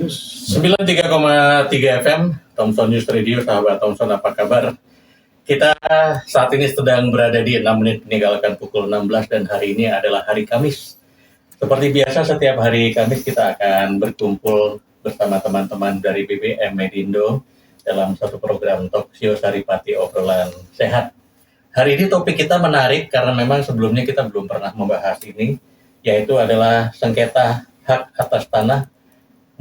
93,3 FM, Thompson News Radio, sahabat Thompson, apa kabar? Kita saat ini sedang berada di 6 menit meninggalkan pukul 16 dan hari ini adalah hari Kamis. Seperti biasa setiap hari Kamis kita akan berkumpul bersama teman-teman dari BBM Medindo dalam satu program talk show Saripati Obrolan Sehat. Hari ini topik kita menarik karena memang sebelumnya kita belum pernah membahas ini, yaitu adalah sengketa hak atas tanah,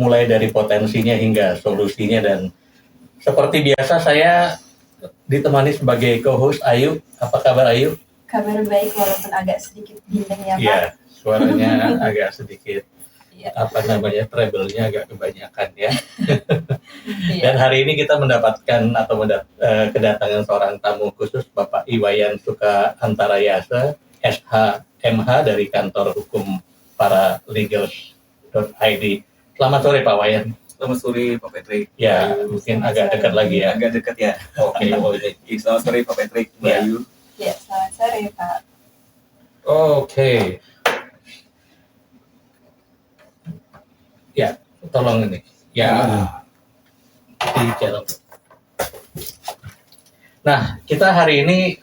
mulai dari potensinya hingga solusinya. Dan seperti biasa saya ditemani sebagai co-host Ayu. Apa kabar Ayu? Kabar baik walaupun agak sedikit bindeng ya Pak. Iya, suaranya agak sedikit treble-nya agak kebanyakan ya. Dan hari ini kita mendapatkan atau kedatangan seorang tamu khusus, Bapak Iwayan Suka Antarayasa, SH/MH dari Kantor Hukum Paralegal.id. Selamat sore Pak Wayan. Selamat sore Pak Patrick. Ya, mungkin agak dekat lagi ya. Agak dekat ya. Oke. Selamat sore Pak Patrick, Mbak Ayu. Ya, selamat sore Pak. Oke. Ya, tolong ini. Ya. Di channel. Nah, kita hari ini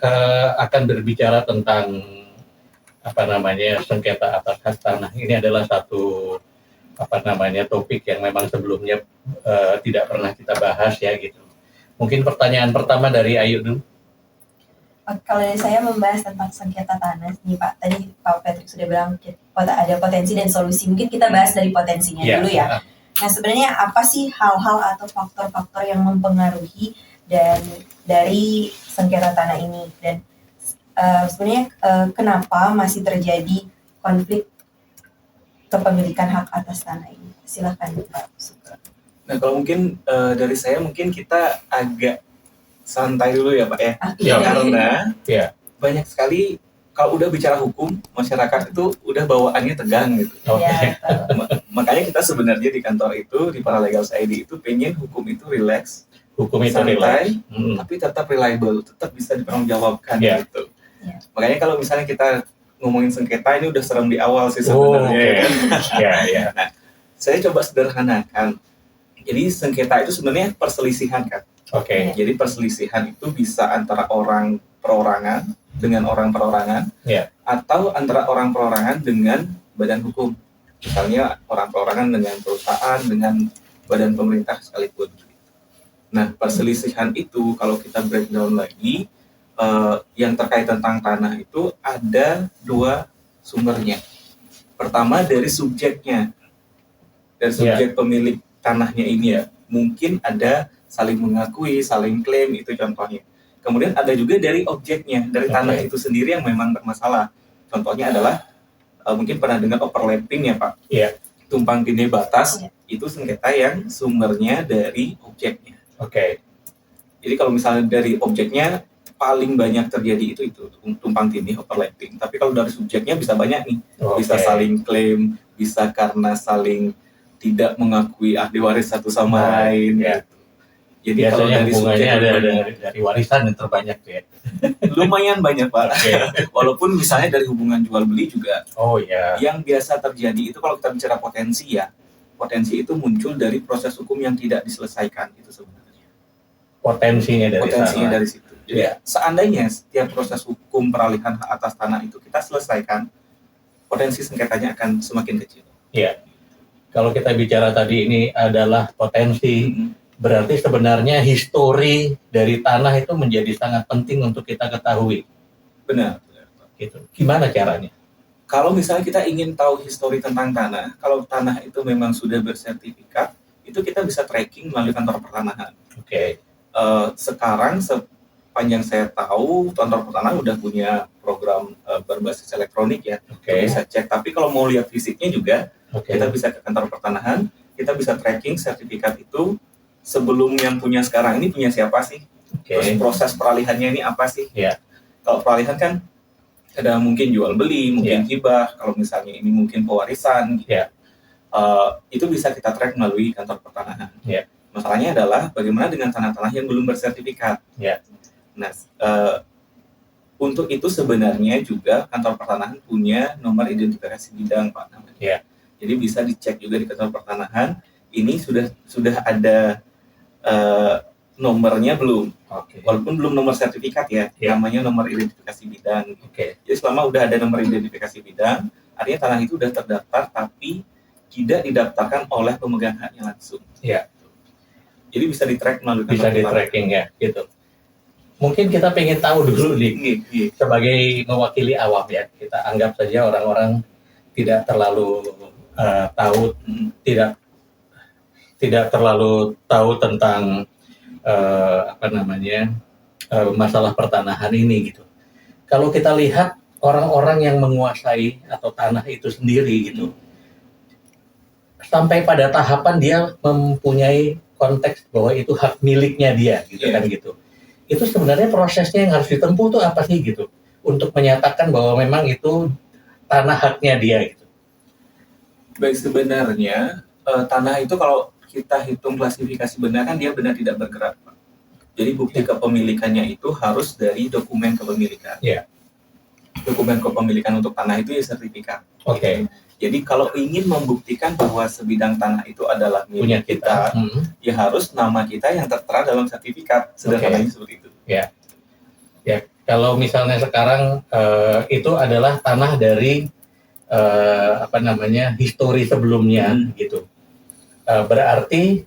akan berbicara tentang sengketa atas hak tanah. Ini adalah satu topik yang memang sebelumnya tidak pernah kita bahas ya gitu. Mungkin pertanyaan pertama dari Ayu dulu. Kalau dari saya membahas tentang sengketa tanah nih Pak, tadi Pak Patrick sudah bilang ada potensi dan solusi. Mungkin kita bahas dari potensinya dulu ya. Nah, sebenarnya apa sih hal-hal atau faktor-faktor yang mempengaruhi dari sengketa tanah ini, dan sebenarnya kenapa masih terjadi konflik kepemilikan hak atas tanah ini? Silakan Pak. Nah, kalau mungkin dari saya mungkin kita agak santai dulu ya Pak ya. Karena banyak sekali kalau udah bicara hukum, masyarakat itu udah bawaannya tegang gitu. Makanya kita sebenarnya di kantor itu, di Paralegal.id itu pengen hukum itu relax, santai, tapi tetap reliable, tetap bisa dipertanggungjawabkan gitu. Makanya kalau misalnya kita ngomongin sengketa, ini udah serem di awal sih sebenarnya. Nah, saya coba sederhanakan. Jadi sengketa itu sebenarnya perselisihan kan. Jadi perselisihan itu bisa antara orang perorangan dengan orang perorangan, atau antara orang perorangan dengan badan hukum. Misalnya orang perorangan dengan perusahaan, dengan badan pemerintah sekalipun. Nah, perselisihan itu kalau kita breakdown lagi, yang terkait tentang tanah itu ada dua sumbernya. Pertama dari subjeknya, dari subjek pemilik tanahnya ini ya, mungkin ada saling mengakui, saling klaim, itu contohnya. Kemudian ada juga dari objeknya, dari tanah itu sendiri yang memang bermasalah. Contohnya adalah mungkin pernah dengar overlapping ya Pak, tumpang tindih batas, itu sengketa yang sumbernya dari objeknya. Jadi kalau misalnya dari objeknya paling banyak terjadi itu tumpang tindih, overlapping. Tapi kalau dari subjeknya bisa banyak nih, bisa saling klaim, bisa karena saling tidak mengakui ahli waris satu sama lain. Jadi biasanya kalau dari hubungannya ada dari warisan yang terbanyak ya. Lumayan banyak Pak. Walaupun misalnya dari hubungan jual beli juga. Yang biasa terjadi itu kalau kita bicara potensi ya, potensi itu muncul dari proses hukum yang tidak diselesaikan itu sebenarnya. Potensinya dari situ. Jadi seandainya setiap proses hukum peralihan hak atas tanah itu kita selesaikan, potensi sengketanya akan semakin kecil. Kalau kita bicara tadi ini adalah potensi, berarti sebenarnya histori dari tanah itu menjadi sangat penting untuk kita ketahui. Benar. Gitu. Gimana caranya? Kalau misalnya kita ingin tahu histori tentang tanah, kalau tanah itu memang sudah bersertifikat, itu kita bisa tracking melalui kantor pertanahan. Sekarang sepanjang saya tahu, kantor pertanahan udah punya program berbasis elektronik ya, bisa cek. Tapi kalau mau lihat fisiknya juga, kita bisa ke kantor pertanahan, kita bisa tracking sertifikat itu sebelum yang punya sekarang ini punya siapa sih, terus proses peralihannya ini apa sih. Kalau peralihan kan ada mungkin jual beli, mungkin hibah, kalau misalnya ini mungkin pewarisan, itu bisa kita track melalui kantor pertanahan. Masalahnya adalah bagaimana dengan tanah-tanah yang belum bersertifikat. Nah, untuk itu sebenarnya juga kantor pertanahan punya nomor identifikasi bidang Pak namanya. Jadi bisa dicek juga di kantor pertanahan. ini sudah ada nomornya belum. Walaupun belum nomor sertifikat ya, namanya nomor identifikasi bidang. Jadi selama udah ada nomor identifikasi bidang, artinya tanah itu udah terdaftar tapi tidak didaftarkan oleh pemegang haknya langsung. Jadi bisa di-track melalui tracking ya, gitu. Mungkin kita pengen tahu dulu nih, sebagai mewakili awam ya, kita anggap saja orang-orang tidak terlalu tahu, tidak terlalu tahu tentang masalah pertanahan ini gitu. Kalau kita lihat orang-orang yang menguasai atau tanah itu sendiri gitu, sampai pada tahapan dia mempunyai konteks bahwa itu hak miliknya dia gitu kan gitu. Itu sebenarnya prosesnya yang harus ditempuh tuh apa sih gitu untuk menyatakan bahwa memang itu tanah haknya dia gitu. Baik, sebenarnya tanah itu kalau kita hitung klasifikasi benar kan dia benar tidak bergerak, Pak. Jadi bukti kepemilikannya itu harus dari dokumen kepemilikan. Dokumen kepemilikan untuk tanah itu ya sertifikat. Jadi kalau ingin membuktikan bahwa sebidang tanah itu adalah milik kita, ya harus nama kita yang tertera dalam sertifikat. Sederhananya seperti itu. Ya, kalau misalnya sekarang itu adalah tanah dari histori sebelumnya gitu. Berarti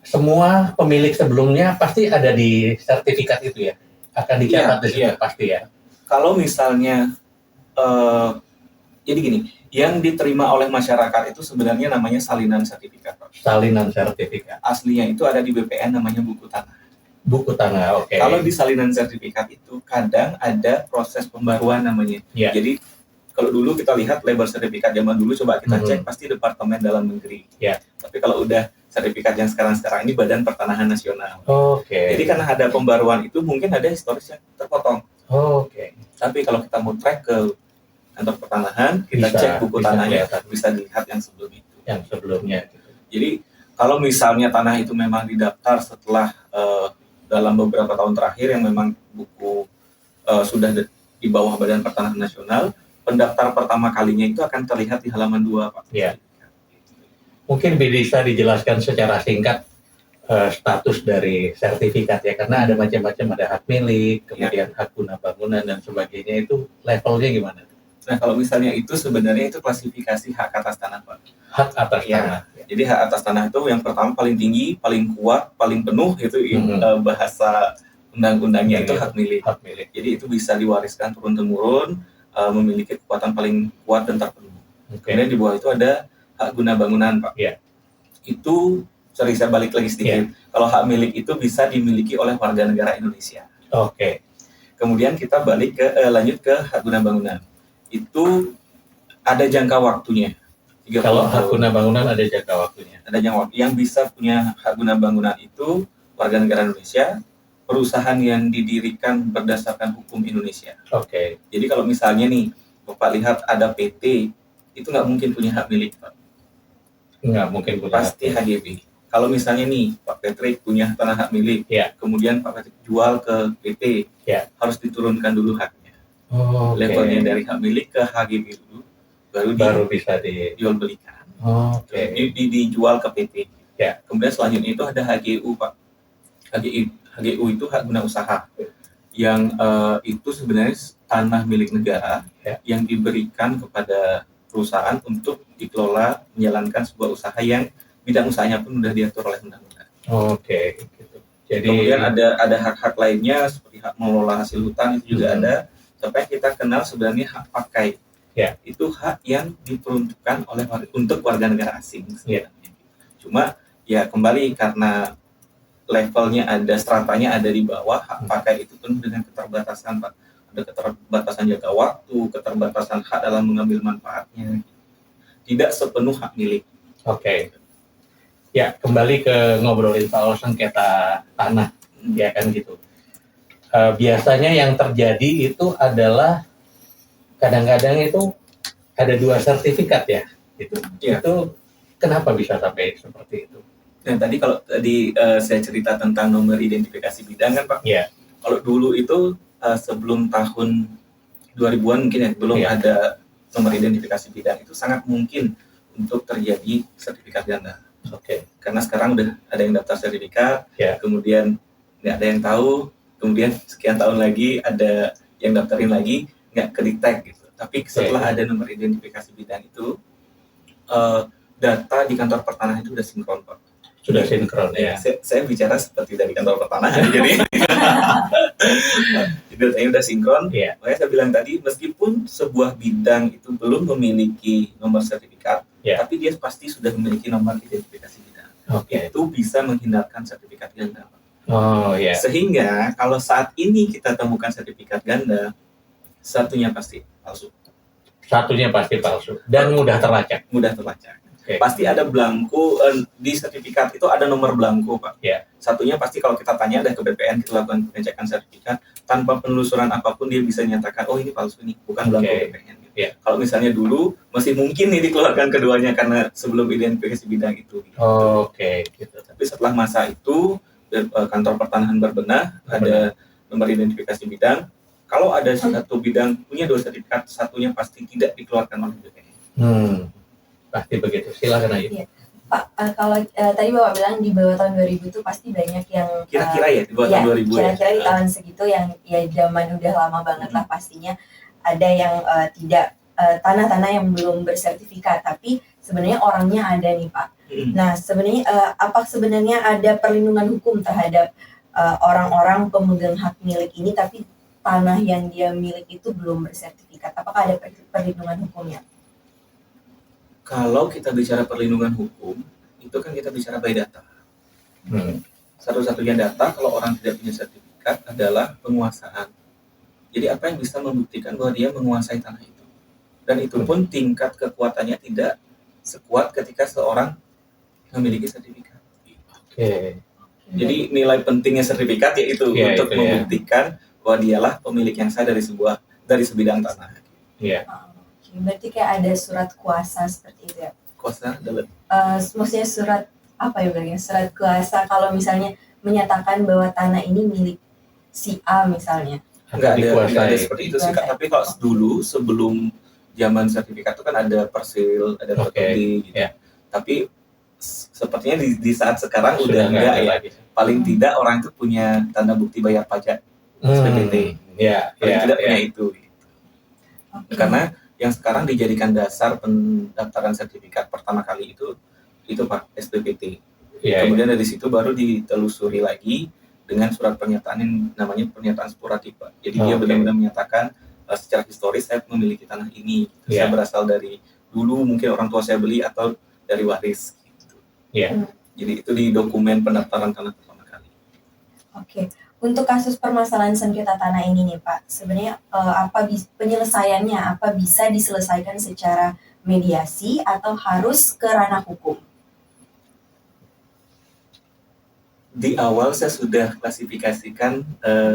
semua pemilik sebelumnya pasti ada di sertifikat itu ya, akan dicatat di situ pasti ya. Kalau misalnya jadi gini, yang diterima oleh masyarakat itu sebenarnya namanya salinan sertifikat, Pak. Salinan sertifikat. Aslinya itu ada di BPN namanya buku tanah. Buku tanah, Kalau di salinan sertifikat itu kadang ada proses pembaruan namanya. Jadi kalau dulu kita lihat label sertifikat zaman dulu coba kita cek pasti Departemen Dalam Negeri. Tapi kalau udah sertifikat yang sekarang ini Badan Pertanahan Nasional. Jadi karena ada pembaruan itu mungkin ada historis yang terpotong. Tapi kalau kita mau track ke kantor pertanahan, kita cek buku tanahnya, bisa dilihat yang sebelum itu. Yang sebelumnya. Jadi kalau misalnya tanah itu memang didaftar setelah dalam beberapa tahun terakhir yang memang buku sudah di bawah Badan Pertanahan Nasional, pendaftar pertama kalinya itu akan terlihat di halaman 2, Pak. Mungkin bisa dijelaskan secara singkat status dari sertifikat ya, karena ada macam-macam, ada hak milik, kemudian hak guna bangunan dan sebagainya, itu levelnya gimana? Nah, kalau misalnya itu sebenarnya itu klasifikasi hak atas tanah, Pak. Hak atas tanah. Jadi hak atas tanah itu yang pertama paling tinggi, paling kuat, paling penuh itu bahasa undang-undangnya itu hak milik. Jadi itu bisa diwariskan turun-temurun, memiliki kekuatan paling kuat dan terpenuh. Kemudian di bawah itu ada hak guna bangunan, Pak. Itu saya balik lagi sedikit. Kalau hak milik itu bisa dimiliki oleh warga negara Indonesia. Kemudian kita lanjut ke hak guna bangunan. Itu ada jangka waktunya. Kalau hak guna bangunan ada jangka waktunya. Ada jangka waktu. Yang bisa punya hak guna bangunan itu warga negara Indonesia, perusahaan yang didirikan berdasarkan hukum Indonesia. Jadi kalau misalnya nih, Bapak lihat ada PT, itu nggak mungkin punya hak milik, Pak. Nggak mungkin punya. Pasti HGB. Kalau misalnya nih, Pak Patrick punya tanah hak milik, kemudian Pak Patrick jual ke PT, harus diturunkan dulu haknya. Levelnya dari hak milik ke HGB dulu, baru bisa dijual belikan. Dijual ke PT. Kemudian selanjutnya itu ada HGU, Pak. HGU itu hak guna usaha, yang itu sebenarnya tanah milik negara yang diberikan kepada perusahaan untuk dikelola menjalankan sebuah usaha yang bidang usahanya pun sudah diatur oleh undang-undang. Gitu. Jadi kemudian ada hak-hak lainnya seperti hak mengelola hasil hutan itu juga ada. Sampai kita kenal sebenarnya hak pakai. Itu hak yang diperuntukkan untuk warga negara asing. Cuma ya kembali karena levelnya ada, stratanya ada di bawah, hak pakai itu pun dengan keterbatasan, Pak. Ada keterbatasan jangka waktu, keterbatasan hak dalam mengambil manfaatnya. Tidak sepenuh hak milik. Ya, kembali ke ngobrolin soal sengketa tanah, ya kan gitu. Biasanya yang terjadi itu adalah kadang-kadang itu ada 2 sertifikat ya, gitu. Itu kenapa bisa sampai seperti itu? Nah, kalau tadi saya cerita tentang nomor identifikasi bidang kan, Pak. Kalau dulu itu sebelum tahun 2000-an mungkin belum ada nomor identifikasi bidang, itu sangat mungkin untuk terjadi sertifikat ganda. Karena sekarang udah ada yang daftar sertifikat, kemudian nggak ada yang tahu, kemudian sekian tahun lagi ada yang daftarin lagi, nggak ke-detect gitu. Tapi setelah ada nomor identifikasi bidang itu, data di kantor pertanahan itu udah sinkron, Pak. Sudah sinkron ya. Saya bicara seperti dari kantor pertanahan, jadi datanya udah sinkron. Makanya saya bilang tadi, meskipun sebuah bidang itu belum memiliki nomor sertifikat, tapi dia pasti sudah memiliki nomor identifikasi bidang. Itu bisa menghindarkan sertifikat ganda. Sehingga kalau saat ini kita temukan sertifikat ganda, satunya pasti palsu. Dan mudah terlacak. Pasti ada blanko di sertifikat itu, ada nomor blanko, Pak. Satunya pasti kalau kita tanya ada ke BPN, kita lakukan pengecekan sertifikat, tanpa penelusuran apapun dia bisa nyatakan, oh ini palsu nih, bukan blanko BPN. Kalau misalnya dulu masih mungkin nih dikeluarkan keduanya karena sebelum identifikasi bidang itu. Gitu. Tapi setelah masa itu kantor pertanahan berbenah, ada nomor identifikasi bidang. Kalau ada satu bidang punya 2 sertifikat, satunya pasti tidak dikeluarkan oleh BPN. Pasti begitu. Silakan aja. Pak, kalau tadi Bapak bilang di bawah tahun 2000 itu pasti banyak yang kira-kira di bawah tahun 2000 kira-kira di tahun segitu yang zaman udah lama banget lah pastinya ada yang tidak tanah-tanah yang belum bersertifikat, tapi sebenarnya orangnya ada nih, Pak. Nah, sebenarnya apa sebenarnya ada perlindungan hukum terhadap orang-orang pemegang hak milik ini tapi tanah yang dia milik itu belum bersertifikat? Apakah ada perlindungan hukumnya? Kalau kita bicara perlindungan hukum, itu kan kita bicara by data. Satu-satunya data kalau orang tidak punya sertifikat adalah penguasaan. Jadi apa yang bisa membuktikan bahwa dia menguasai tanah itu? Dan itu pun tingkat kekuatannya tidak sekuat ketika seorang memiliki sertifikat. Jadi nilai pentingnya sertifikat yaitu untuk membuktikan bahwa dialah pemilik yang sah dari sebidang tanah. Berarti kayak ada surat kuasa seperti itu ya? Kuasa adalah? Maksudnya surat apa ya bilangnya? Surat kuasa kalau misalnya menyatakan bahwa tanah ini milik si A misalnya. Enggak ada seperti itu sih, Kak. Tapi kalau dulu sebelum zaman sertifikat itu kan ada persil, ada protokol gitu. Tapi sepertinya di saat sekarang udah enggak ya. Paling tidak orang itu punya tanda bukti bayar pajak SPPT. Paling tidak punya itu. Karena yang sekarang dijadikan dasar pendaftaran sertifikat pertama kali itu Pak, SPPT. Kemudian dari situ baru ditelusuri lagi dengan surat pernyataan yang namanya pernyataan sporatif, Pak. Jadi dia benar-benar menyatakan secara historis saya memiliki tanah ini. Saya berasal dari dulu mungkin orang tua saya beli atau dari waris gitu. Jadi itu di dokumen pendaftaran tanah pertama kali. Untuk kasus permasalahan sengketa tanah ini nih Pak, sebenarnya penyelesaiannya apa bisa diselesaikan secara mediasi atau harus ke ranah hukum? Di awal saya sudah klasifikasikan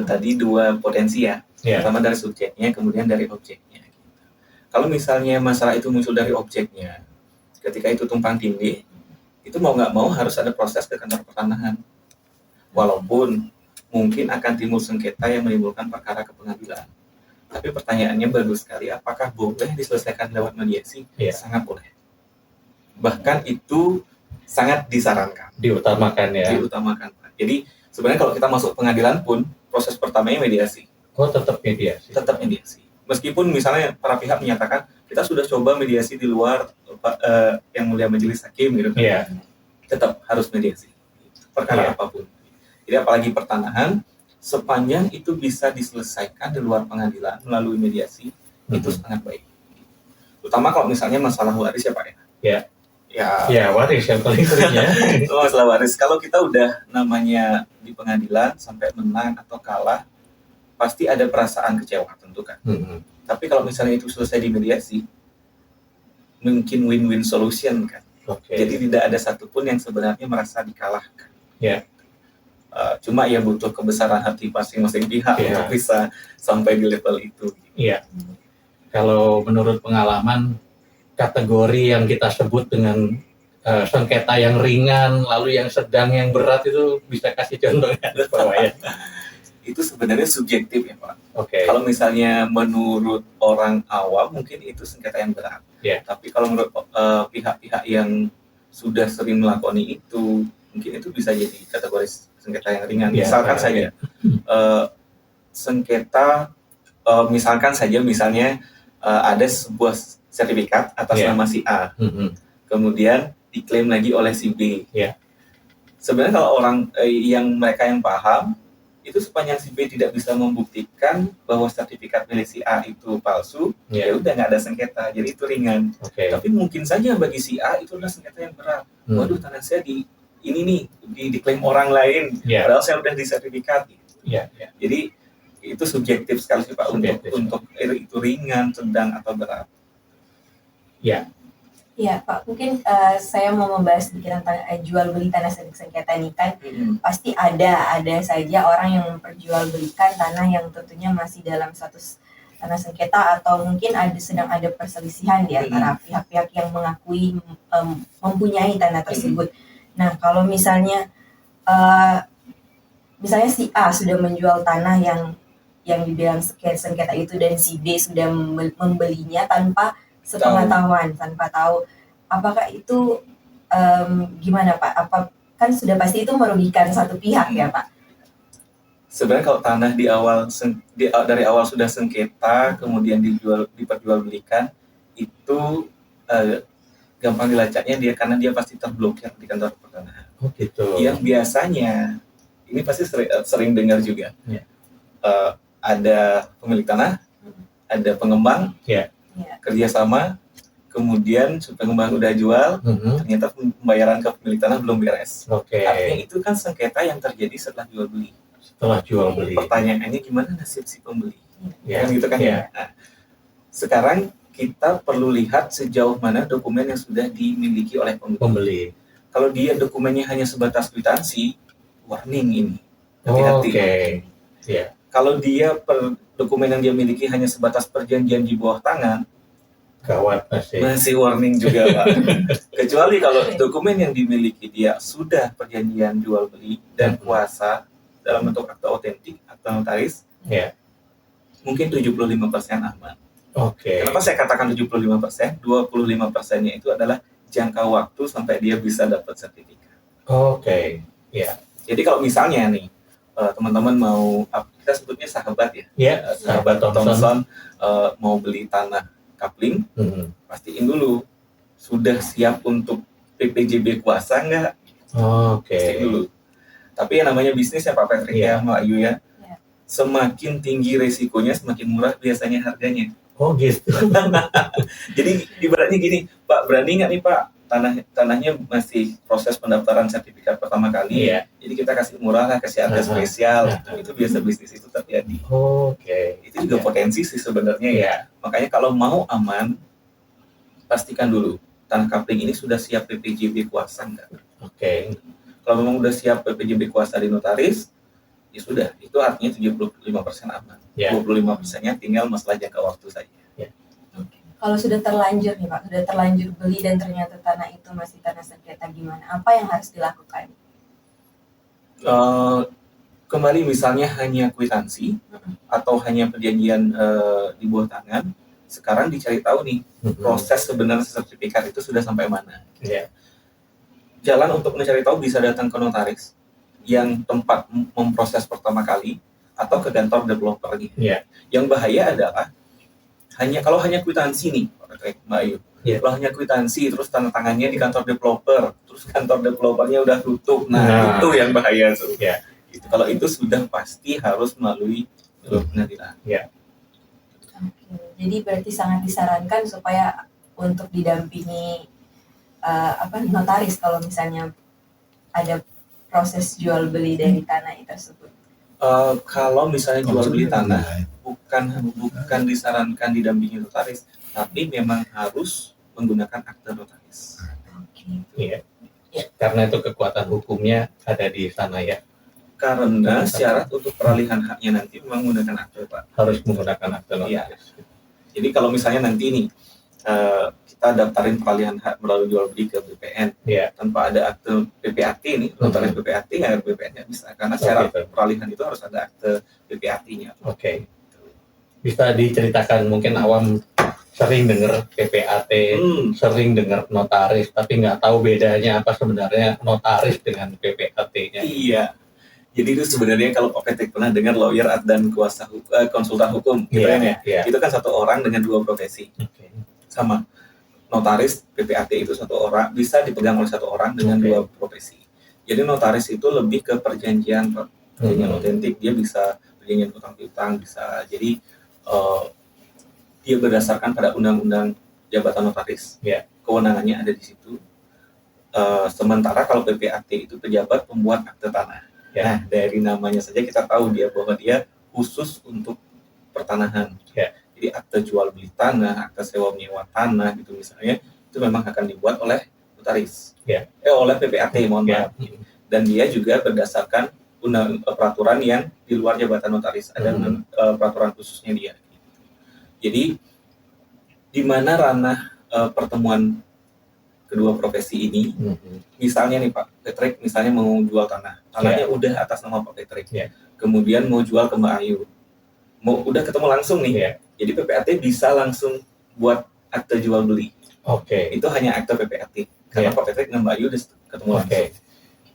tadi 2 potensi ya. Pertama dari subjeknya, kemudian dari objeknya. Kalau misalnya masalah itu muncul dari objeknya, ketika itu tumpang tindih, itu mau nggak mau harus ada proses ke kantor pertanahan. Walaupun mungkin akan timbul sengketa yang menimbulkan perkara ke pengadilan. Tapi pertanyaannya bagus sekali, apakah boleh diselesaikan lewat mediasi? Sangat boleh. Bahkan itu sangat disarankan. Diutamakan ya. Diutamakan, Pak. Jadi sebenarnya kalau kita masuk pengadilan pun, proses pertamanya mediasi. Tetap mediasi? Tetap mediasi. Meskipun misalnya para pihak menyatakan, kita sudah coba mediasi di luar yang mulia majelis hakim gitu. Tetap harus mediasi. Perkara apapun. Jadi apalagi pertanahan, sepanjang itu bisa diselesaikan di luar pengadilan melalui mediasi, itu sangat baik. Terutama kalau misalnya masalah waris ya Pak ya. Waris yang paling seringnya. Masalah waris, kalau kita udah namanya di pengadilan sampai menang atau kalah, pasti ada perasaan kecewa tentu kan. Tapi kalau misalnya itu selesai di mediasi, mungkin win-win solution kan. Jadi tidak ada satupun yang sebenarnya merasa dikalahkan. Cuma ya butuh kebesaran hati masing-masing pihak untuk bisa sampai di level itu. Kalau menurut pengalaman, kategori yang kita sebut dengan sengketa yang ringan, lalu yang sedang, yang berat itu bisa kasih contohnya Pak ya? Itu sebenarnya subjektif ya Pak. Kalau misalnya menurut orang awam mungkin itu sengketa yang berat. Tapi kalau menurut pihak-pihak yang sudah sering melakoni itu, mungkin itu bisa jadi kategori sengketa yang ringan. Misalkan saja sengketa, misalnya ada sebuah sertifikat atas nama si A, kemudian diklaim lagi oleh si B. Sebenarnya kalau orang mereka yang paham, itu sepanjang si B tidak bisa membuktikan bahwa sertifikat milik si A itu palsu, ya udah nggak ada sengketa, jadi itu ringan. Tapi mungkin saja bagi si A itu adalah sengketa yang berat. Waduh, tanah saya diklaim orang lain, padahal saya udah disertifikat. Jadi itu subjektif sekali sih Pak, untuk itu ringan, sedang atau berat. Iya Pak, mungkin saya mau membahas sedikit tentang jual beli tanah sengketa ini kan. Pasti ada saja orang yang memperjualbelikan tanah yang tentunya masih dalam status tanah sengketa, atau mungkin sedang ada perselisihan di antara pihak-pihak yang mengakui mempunyai tanah tersebut. Nah, kalau misalnya si A sudah menjual tanah yang dibilang sengketa itu, dan si B sudah membelinya tanpa sepengetahuan, tanpa tahu, apakah itu gimana Pak? Kan sudah pasti itu merugikan satu pihak ya Pak? Sebenarnya kalau tanah dari awal sudah sengketa, kemudian diperjualbelikan, itu gampang dilacaknya karena dia pasti terblokir di kantor pertanahan. Oh gitu. Yang biasanya ini pasti sering dengar juga. Ada pemilik tanah, ada pengembang. Kerjasama, kemudian pengembang udah jual, ternyata pembayaran ke pemilik tanah belum beres. Artinya itu kan sengketa yang terjadi setelah jual beli. Pertanyaannya gimana nasib si pembeli? Kan gitu kan ya. Nah, sekarang kita perlu lihat sejauh mana dokumen yang sudah dimiliki oleh pembeli. Kalau dia dokumennya hanya sebatas kwitansi, warning ini. Hati-hati. Kalau dia dokumen yang dia miliki hanya sebatas perjanjian di bawah tangan, gawat, masih warning juga Pak. Kecuali kalau dokumen yang dimiliki dia sudah perjanjian jual beli dan kuasa dalam bentuk akta otentik atau notaris, mungkin 75% aman. Kenapa saya katakan 75%? 25%-nya itu adalah jangka waktu sampai dia bisa dapat sertifikat. Jadi kalau misalnya nih, teman-teman mau, kita sebutnya sahabat ya, sahabat Thompson mau beli tanah kapling, pastiin dulu sudah siap untuk PPJB kuasa nggak? Pastiin dulu. Tapi yang namanya bisnis ya Pak Patrick ya, Mbak Ayu ya, semakin tinggi resikonya semakin murah biasanya harganya. Gitu. Jadi ibaratnya gini, Pak, berani nggak nih Pak, tanahnya masih proses pendaftaran sertifikat pertama kali, jadi kita kasih murah lah, kasih harga spesial. Itu biasa bisnis itu terjadi. Itu juga potensi sih sebenarnya ya. Makanya kalau mau aman, pastikan dulu tanah kapling ini sudah siap PPJB kuasa enggak. Kalau memang udah siap PPJB kuasa di notaris, ya sudah, itu artinya 75% aman. 25%-nya tinggal masalah jangka waktu saja. Kalau sudah terlanjur nih Pak, sudah terlanjur beli dan ternyata tanah itu masih tanah sengketa, gimana? Apa yang harus dilakukan? Kembali misalnya hanya kwitansi atau hanya perjanjian di bawah tangan, sekarang dicari tahu nih proses sebenarnya sertifikat itu sudah sampai mana. Jalan untuk mencari tahu bisa datang ke notaris yang tempat memproses pertama kali atau ke kantor developernya. Yang bahaya adalah kalau hanya kwitansi nih, Mbak Ayu. Kalau hanya kwitansi terus tanda tangannya di kantor developer, terus kantor developernya udah tutup. Nah, itu yang bahaya tuh. Kalau itu sudah pasti harus melalui jalur pengadilan. Jadi berarti sangat disarankan supaya untuk didampingi notaris kalau misalnya ada proses jual beli dari tanah tersebut. Kalau misalnya jual beli tanah, bukan disarankan didampingi notaris, tapi memang harus menggunakan akte notaris. Karena itu kekuatan hukumnya ada di sana ya. Karena syarat untuk peralihan haknya nanti memang menggunakan akte Pak. Harus menggunakan akte notaris. Jadi kalau misalnya nanti nih kita daftarin peralihan hak melalui jual beli ke BPN, tanpa ada akte PPAT nih, notaris PPAT nggak ada BPN-nya bisa, karena syarat peralihan itu harus ada akte PPAT-nya. Bisa diceritakan mungkin awam sering dengar PPAT, sering dengar notaris, tapi nggak tahu bedanya apa sebenarnya notaris dengan PPAT-nya. Iya. Jadi itu sebenarnya kalau Pak Patrick pernah dengar lawyer dan konsultan hukum, gitu kan ya. Itu kan satu orang dengan dua profesi. Sama. Notaris PPAT itu satu orang, bisa dipegang oleh satu orang dengan dua profesi. Jadi notaris itu lebih ke perjanjian otentik, dia bisa perjanjian utang piutang, bisa. Jadi dia berdasarkan pada undang-undang jabatan notaris, kewenangannya ada di situ. Sementara kalau PPAT itu pejabat pembuat akte tanah. Nah, dari namanya saja kita tahu bahwa dia khusus untuk pertanahan. Jadi akte jual beli tanah, akte sewa menyewa tanah gitu misalnya, itu memang akan dibuat oleh notaris, oleh PPAT, mohon maaf. Dan dia juga berdasarkan peraturan yang di luar jabatan notaris, ada peraturan khususnya dia. Jadi di mana ranah pertemuan kedua profesi ini, misalnya nih Pak Patrick, misalnya mau jual tanahnya udah atas nama Pak Patrick, kemudian mau jual ke Mbak Ayu, udah ketemu langsung nih, jadi PPAT bisa langsung buat akte jual beli. Itu hanya akte PPAT, karena Pak Patrick dan Mbak Ayu udah ketemu langsung.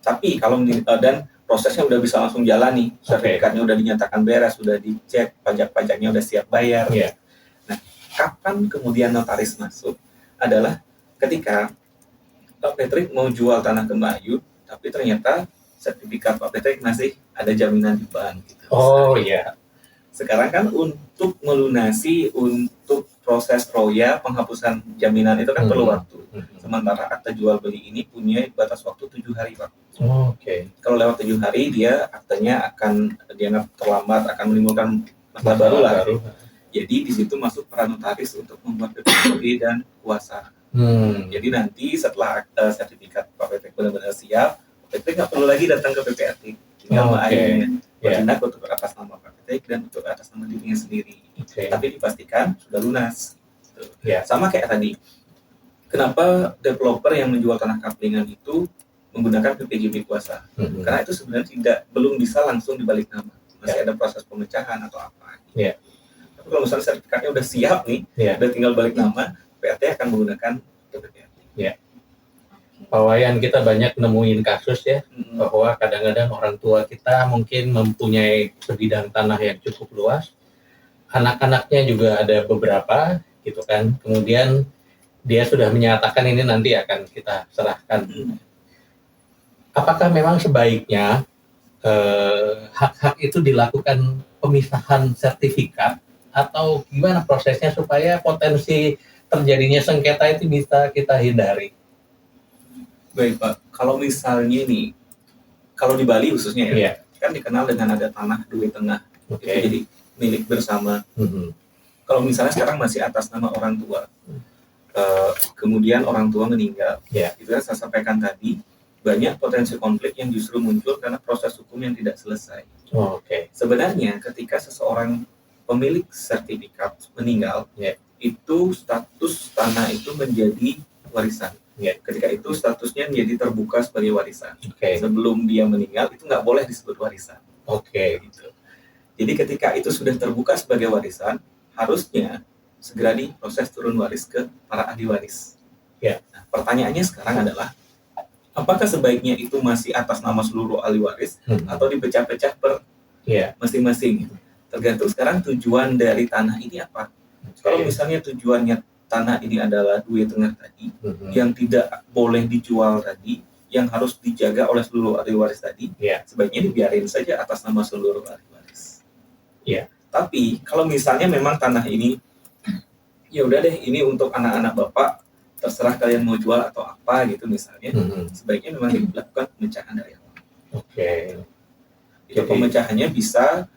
Tapi kalau dan prosesnya udah bisa langsung jalan nih, sertifikatnya udah dinyatakan beres, sudah dicek, pajak-pajaknya udah siap bayar. Nah, kapan kemudian notaris masuk adalah ketika Pak Patrick mau jual tanah ke Mbak Ayu, tapi ternyata sertifikat Pak Patrick masih ada jaminan di bank. Gitu. Sekarang kan untuk melunasi, untuk proses roya, penghapusan jaminan itu kan perlu waktu. Sementara akte jual beli ini punya batas waktu 7 hari, Pak. Kalau lewat 7 hari, dia aktenya akan dianggap terlambat, akan menimbulkan masalah baru lah. Jadi di situ masuk peran notaris untuk membuat PPAT dan kuasa. Jadi nanti setelah sertifikat Pak Patrick benar-benar siap, Pak Patrick nggak perlu lagi datang ke PPAT, tinggal Mbak Ayu bertindak untuk atas nama Pak Patrick dan untuk atas nama dirinya sendiri. Tapi dipastikan sudah lunas. Sama kayak tadi, kenapa developer yang menjual tanah kaplingan itu menggunakan PPJB kuasa? Karena itu sebenarnya belum bisa langsung dibalik nama, masih ada proses pemecahan atau apa. Tapi kalau misalnya sertifikatnya udah siap nih, udah tinggal balik nama, PPAT akan menggunakan PPAT. Pak Wayan, kita banyak nemuin kasus bahwa kadang-kadang orang tua kita mungkin mempunyai sebidang tanah yang cukup luas, anak-anaknya juga ada beberapa gitu kan, kemudian dia sudah menyatakan ini nanti akan kita serahkan. Apakah memang sebaiknya hak-hak itu dilakukan pemisahan sertifikat, atau gimana prosesnya supaya potensi terjadinya sengketa itu bisa kita hindari? Baik Pak, kalau misalnya nih, kalau di Bali khususnya kan dikenal dengan ada tanah duit tengah, itu jadi milik bersama. Kalau misalnya sekarang masih atas nama orang tua, kemudian orang tua meninggal, itu yang saya sampaikan tadi, banyak potensi konflik yang justru muncul karena proses hukum yang tidak selesai. Sebenarnya ketika seseorang pemilik sertifikat meninggal, itu status tanah itu menjadi warisan. Ketika itu statusnya menjadi terbuka sebagai warisan. Sebelum dia meninggal itu nggak boleh disebut warisan. Gitu. Jadi ketika itu sudah terbuka sebagai warisan, harusnya segera diproses turun waris ke para ahli waris. Nah, pertanyaannya sekarang adalah, apakah sebaiknya itu masih atas nama seluruh ahli waris atau dipecah-pecah per masing-masing? Tergantung sekarang tujuan dari tanah ini apa. Kalau misalnya tujuannya tanah ini adalah duit tengah tadi, yang tidak boleh dijual tadi, yang harus dijaga oleh seluruh ahli waris tadi, sebaiknya dibiarin saja atas nama seluruh ahli waris. Tapi kalau misalnya memang tanah ini, ya udah deh, ini untuk anak-anak bapak, terserah kalian mau jual atau apa gitu misalnya, sebaiknya memang dilakukan pemecahan dari awal. Itu pemecahannya bisa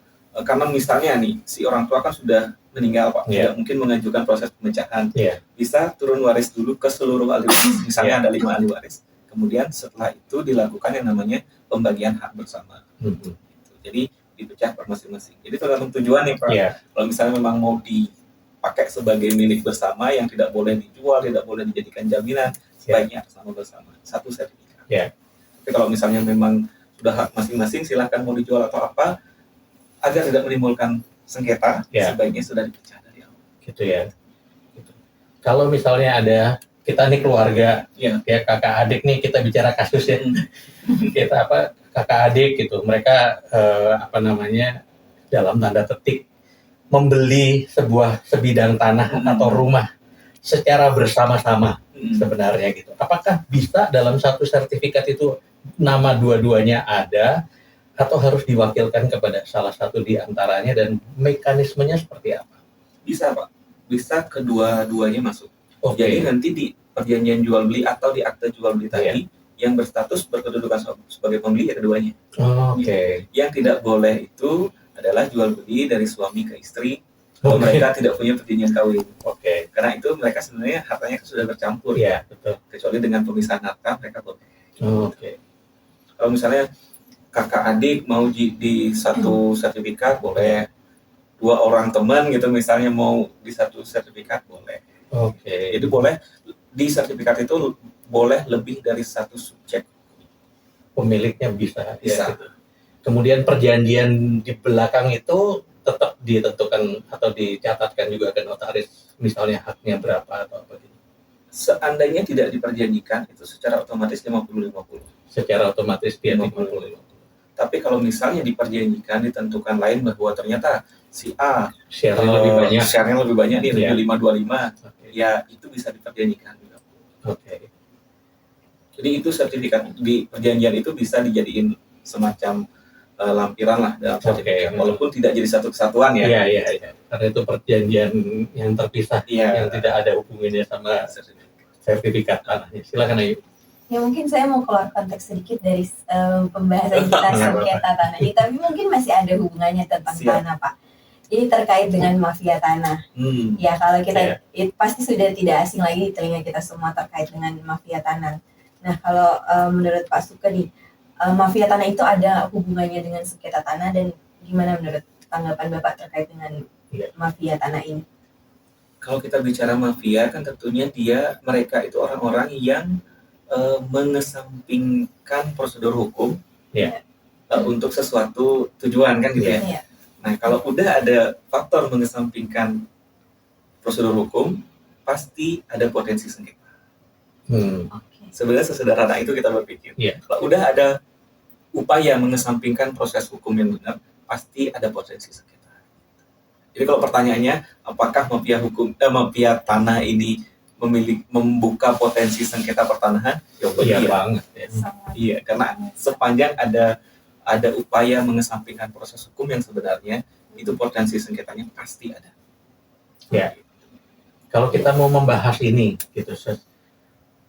karena misalnya nih si orang tua kan sudah meninggal Pak, tidak mungkin mengajukan proses pemecahan, bisa turun waris dulu ke seluruh ahli waris, misalnya ada 5 ahli waris, kemudian setelah itu dilakukan yang namanya pembagian hak bersama. Jadi dipecah per masing-masing. Jadi tergantung tujuan nih Pak. Kalau misalnya memang mau dipakai sebagai milik bersama yang tidak boleh dijual, tidak boleh dijadikan jaminan, sebaiknya atas nama bersama, satu sertifikat. Tapi kalau misalnya memang sudah hak masing-masing, silakan mau dijual atau apa, agar tidak menimbulkan sengketa, sebaiknya sudah dipecah dari awal. kalau misalnya ada kita nih keluarga, ya kakak adik nih, kita bicara kasus ya, kita kakak adik gitu, mereka dalam tanda petik membeli sebidang tanah atau rumah secara bersama-sama sebenarnya gitu. Apakah bisa dalam satu sertifikat itu nama dua-duanya ada atau harus diwakilkan kepada salah satu di antaranya, dan mekanismenya seperti apa? Bisa Pak, bisa kedua-duanya masuk. Jadi nanti di perjanjian jual beli atau di akte jual beli tadi yang berstatus berkedudukan sebagai pembeli ya keduanya. Yang tidak boleh itu adalah jual beli dari suami ke istri kalau mereka tidak punya perjanjian kawin. Karena itu mereka sebenarnya hartanya sudah bercampur. Betul. Kecuali dengan pemisahan harta mereka boleh. Kalau misalnya kakak adik mau di satu sertifikat boleh, dua orang teman gitu misalnya mau di satu sertifikat boleh. Jadi boleh di sertifikat itu boleh lebih dari satu subjek. Pemiliknya bisa. Ya, gitu. Kemudian perjanjian di belakang itu tetap ditentukan atau dicatatkan juga ke notaris, misalnya haknya berapa atau apa gitu. Seandainya tidak diperjanjikan itu secara otomatis 50-50. Secara otomatis dia 50-50. Tapi kalau misalnya diperjanjikan ditentukan lain bahwa ternyata si A share-nya lebih banyak nih 75-25, ya itu bisa diperjanjikan juga. Jadi itu sertifikat di perjanjian itu bisa dijadiin semacam lampiran lah dalam sertifikat, walaupun tidak jadi satu kesatuan ya. Iya. Karena itu perjanjian yang terpisah, yang tidak ada hubungannya sama sertifikat tanahnya. Silakan Ayu. Ya mungkin saya mau keluar konteks sedikit dari pembahasan kita sengketa tanah ini, tapi mungkin masih ada hubungannya tentang tanah Pak. Jadi terkait dengan mafia tanah. Ya kalau kita pasti sudah tidak asing lagi di telinga kita semua terkait dengan mafia tanah. Nah kalau menurut Pak Suke nih, mafia tanah itu ada hubungannya dengan sengketa tanah, dan gimana menurut tanggapan Bapak terkait dengan mafia tanah ini? Kalau kita bicara mafia kan tentunya mereka itu orang-orang yang mengesampingkan prosedur hukum untuk sesuatu tujuan kan gitu ya. Nah kalau udah ada faktor mengesampingkan prosedur hukum, pasti ada potensi sengketa. Sebenarnya sesederhana itu kita berpikir. Kalau udah ada upaya mengesampingkan proses hukum yang benar, pasti ada potensi sengketa. Jadi kalau pertanyaannya, apakah mafia tanah ini membuka potensi sengketa pertanahan? Iya banget. Iya, karena sepanjang ada upaya mengesampingkan proses hukum yang sebenarnya, itu potensi sengketanya pasti ada. Ya. Kalau kita mau membahas ini, gitu,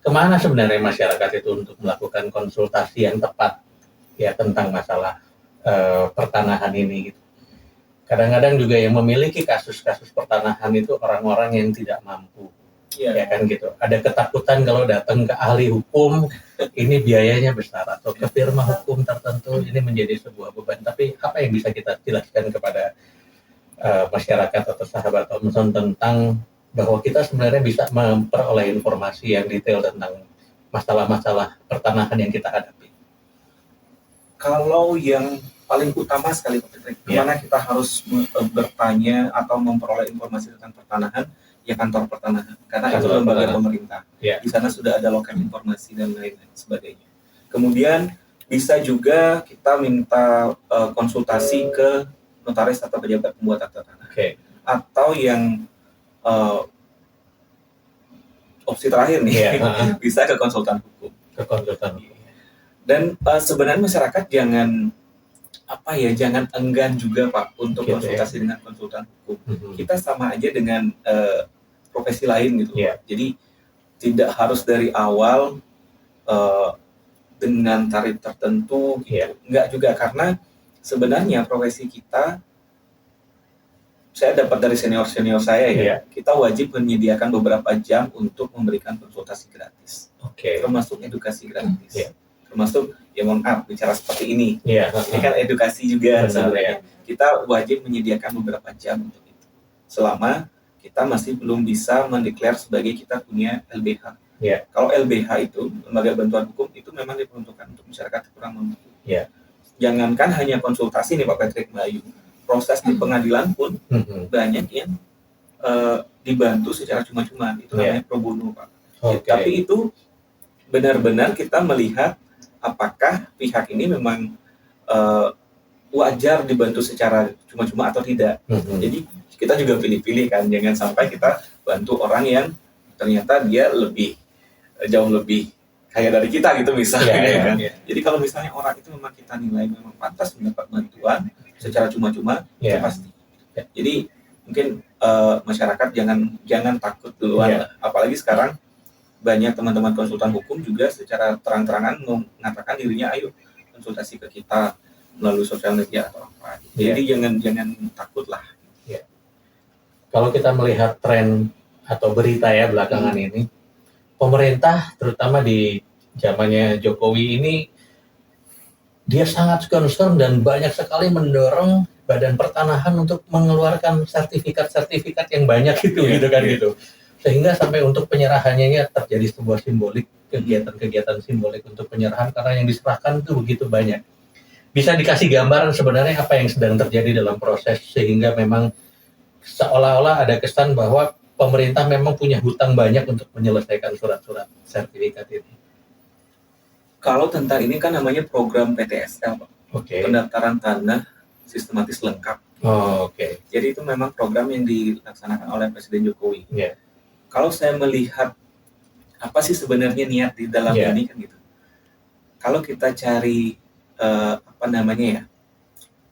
kemana sebenarnya masyarakat itu untuk melakukan konsultasi yang tepat ya tentang masalah pertanahan ini gitu. Kadang-kadang juga yang memiliki kasus-kasus pertanahan itu orang-orang yang tidak mampu, ya kan gitu. Ada ketakutan kalau datang ke ahli hukum, ini biayanya besar, atau ke firma hukum tertentu, ini menjadi sebuah beban. Tapi apa yang bisa kita jelaskan kepada masyarakat atau sahabat Thomson tentang bahwa kita sebenarnya bisa memperoleh informasi yang detail tentang masalah-masalah pertanahan yang kita hadapi? Kalau yang paling utama sekali, kemana kita harus bertanya atau memperoleh informasi tentang pertanahan, ya kantor pertanahan, karena itu lembaga pemerintah. Di sana sudah ada lokal informasi dan lain-lain sebagainya. Kemudian bisa juga kita minta konsultasi ke notaris atau pejabat pembuat akta tanah. Atau yang opsi terakhir nih, bisa ke konsultan hukum. Dan sebenarnya masyarakat jangan enggan juga Pak untuk konsultasi dengan konsultan hukum. Kita sama aja dengan profesi lain gitu. Jadi tidak harus dari awal dengan tarif tertentu gitu. Enggak juga, karena sebenarnya profesi kita, saya dapat dari senior-senior saya kita wajib menyediakan beberapa jam untuk memberikan konsultasi gratis. Termasuk edukasi gratis. Termasuk, ya mohon maaf, bicara seperti ini. Ini kan edukasi juga sebenarnya. Kita wajib menyediakan beberapa jam untuk itu. Selama kita masih belum bisa mendeklar sebagai kita punya LBH. Kalau LBH itu, lembaga bantuan hukum, itu memang diperuntukkan untuk masyarakat kurang mampu. Jangankan hanya konsultasi nih Pak Patrick, Mbak Ayu. Proses di pengadilan pun banyak yang dibantu secara cuma-cuma, itu namanya pro bono, Pak. Tapi itu benar-benar kita melihat apakah pihak ini memang wajar dibantu secara cuma-cuma atau tidak. Jadi kita juga pilih-pilih kan, jangan sampai kita bantu orang yang ternyata dia jauh lebih kaya dari kita gitu misalnya kan. Jadi kalau misalnya orang itu memang kita nilai memang pantas mendapat bantuan secara cuma-cuma, itu pasti. Jadi mungkin masyarakat jangan takut duluan, apalagi sekarang banyak teman-teman konsultan hukum juga secara terang-terangan mengatakan dirinya ayo konsultasi ke kita melalui sosial media atau apa. Jadi jangan takut lah. Kalau kita melihat tren atau berita ya belakangan ini, pemerintah terutama di zamannya Jokowi ini dia sangat concern dan banyak sekali mendorong Badan Pertanahan untuk mengeluarkan sertifikat-sertifikat yang banyak gitu kan. Sehingga sampai untuk penyerahannya terjadi sebuah simbolik, kegiatan-kegiatan simbolik untuk penyerahan karena yang diserahkan itu begitu banyak. Bisa dikasih gambaran sebenarnya apa yang sedang terjadi dalam proses sehingga memang seolah-olah ada kesan bahwa pemerintah memang punya hutang banyak untuk menyelesaikan surat-surat sertifikat ini. Kalau tentang ini kan namanya program PTSL, Pak. Pendaftaran tanah sistematis lengkap. Jadi itu memang program yang dilaksanakan oleh Presiden Jokowi. Kalau saya melihat apa sih sebenarnya niat di dalam ini kan gitu. Kalau kita cari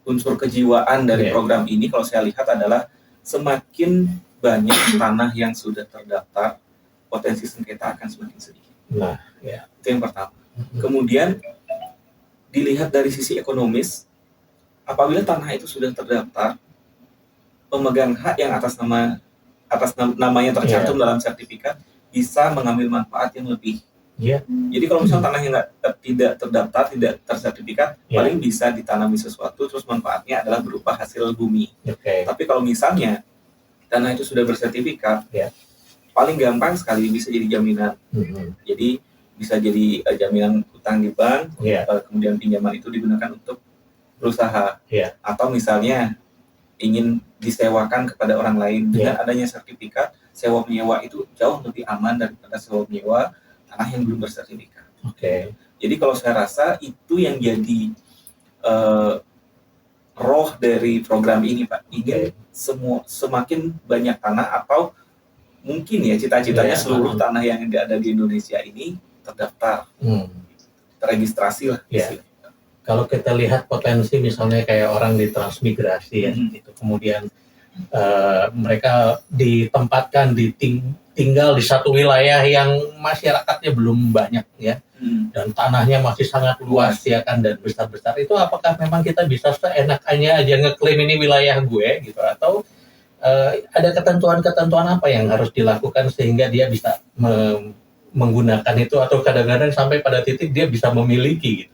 unsur kejiwaan dari program ini, kalau saya lihat adalah semakin banyak tanah yang sudah terdaftar, potensi sengketa akan semakin sedikit. Itu yang pertama. Kemudian dilihat dari sisi ekonomis, apabila tanah itu sudah terdaftar, pemegang hak yang atas namanya tercantum dalam sertifikat bisa mengambil manfaat yang lebih. Jadi kalau misalnya tanah yang tidak terdaftar, tidak tersertifikat, paling bisa ditanami sesuatu, terus manfaatnya adalah berupa hasil bumi. Tapi kalau misalnya tanah itu sudah bersertifikat, paling gampang sekali bisa jadi jaminan. Jadi bisa jadi jaminan utang di bank, kemudian pinjaman itu digunakan untuk berusaha, atau misalnya ingin disewakan kepada orang lain. Dengan adanya sertifikat, sewa menyewa itu jauh lebih aman daripada sewa menyewa tanah yang belum bersertifikat. Jadi kalau saya rasa itu yang jadi roh dari program ini, Pak. Ingin semakin banyak tanah, atau mungkin ya cita-citanya seluruh tanah yang ada di Indonesia ini terdaftar, terregistrasi lah. Kalau kita lihat potensi misalnya kayak orang di transmigrasi gitu, kemudian mereka ditempatkan tinggal di satu wilayah yang masyarakatnya belum banyak dan tanahnya masih sangat luas kan dan besar-besar, itu apakah memang kita bisa seenaknya aja ngeklaim ini wilayah gue gitu, atau ada ketentuan-ketentuan apa yang harus dilakukan sehingga dia bisa menggunakan itu, atau kadang-kadang sampai pada titik dia bisa memiliki gitu?